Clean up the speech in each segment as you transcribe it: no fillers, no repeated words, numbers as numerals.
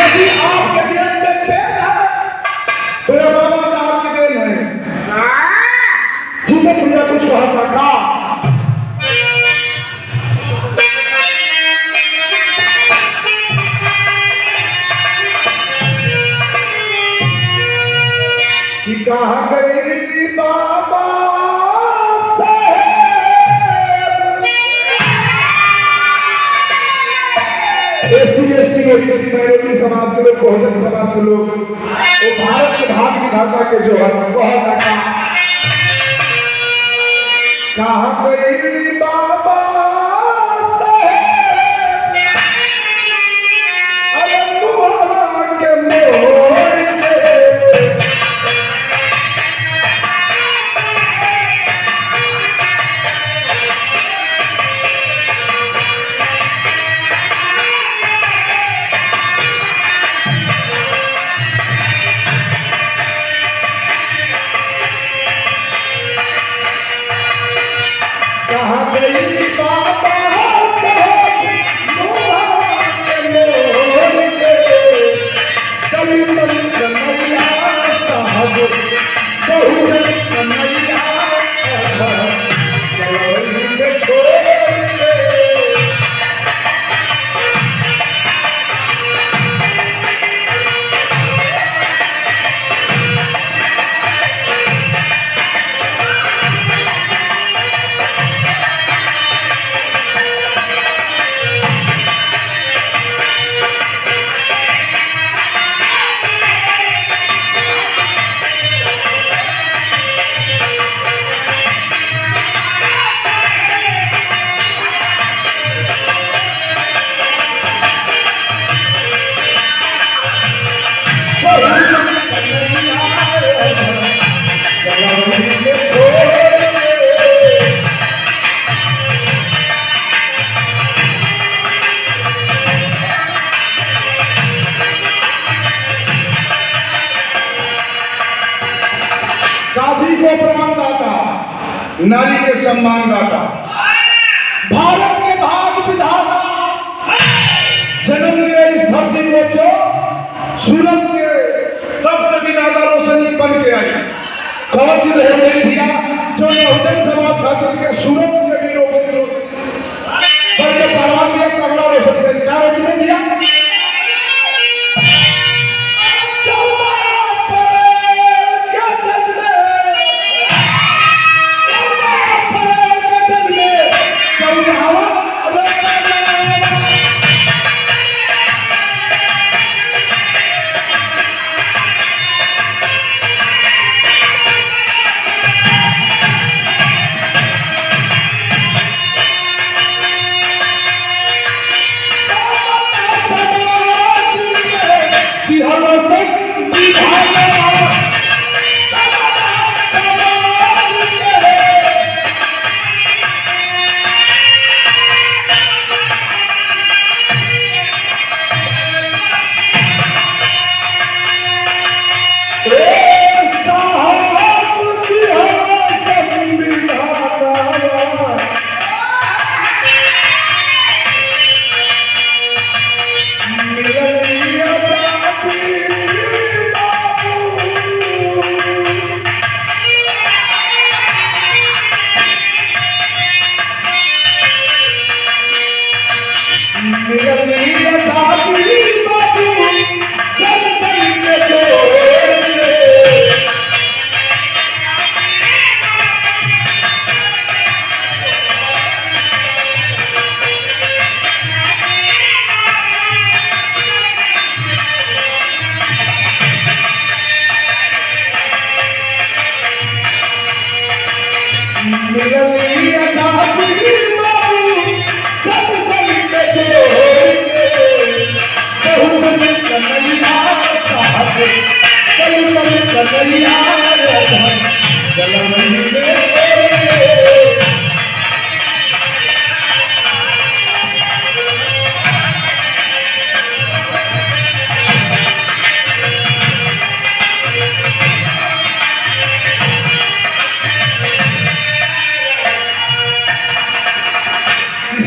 यदि आपके जेब में पेन है तो ये बाबा साहब की देन है। जीवन भैया कुछ कहा था कि कहाँ गई बाबा एसी एसटी ओबीसी माइनॉरिटी समाज के लोग, बहुजन समाज के लोग, वो भारत के भाग विधाता के जो है बहुत कहाँ गई बाबा साहेब अरे मुहावा के मोड़ कहाँ गई बाबा साहब मुहावा के मोड़ कली कली कन्हैया साहब बहुजन कन्हैया चलो छोड़ गांधी को प्राण दाता, नारी के सम्मान दाता, भारत के भाग विधाता, जन्म लिया इस धरती को जो सूरज के तब से भी ज्यादा रोशनी बन के आई। कौन दिन है नहीं दिया जो बहुजन समाज खातिर के सूरज के भी रोशनी बन के पहलवान दिया कमला रोशनी क्या रोशनी दिया।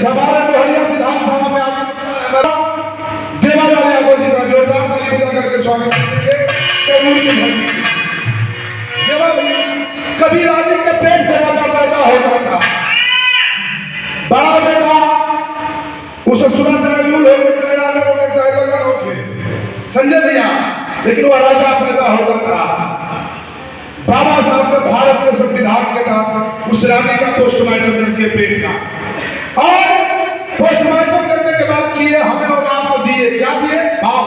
सवाल विधानसभा में देवालाल यादव जी का जोरदार संजय भैया, लेकिन वह राजा पैदा होता था। बाबा साहब ने भारत के संविधान के तहत उस रानी का पोस्टमार्टम कर दिया पेट का, और पोस्टमार्टम करने के बाद लिए हमें और आपको दिए, क्या दिए? भाव।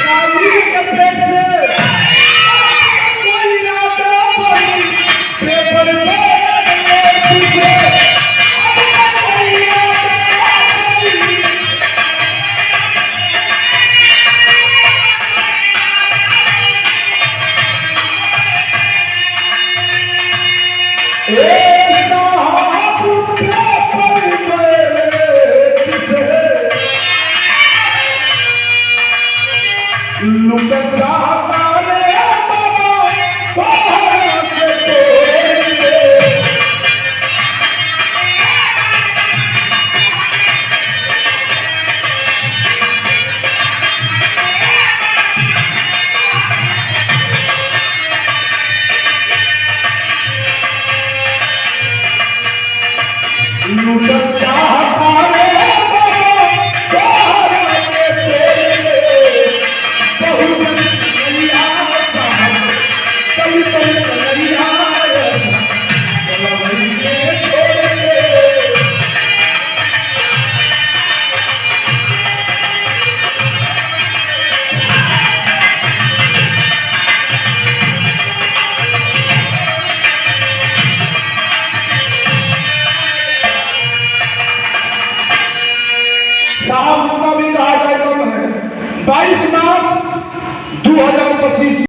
रानी के पेट से कोई राजा पेपर में साहब, उतना भी कहा जाए कम है। 22 मार्च 2025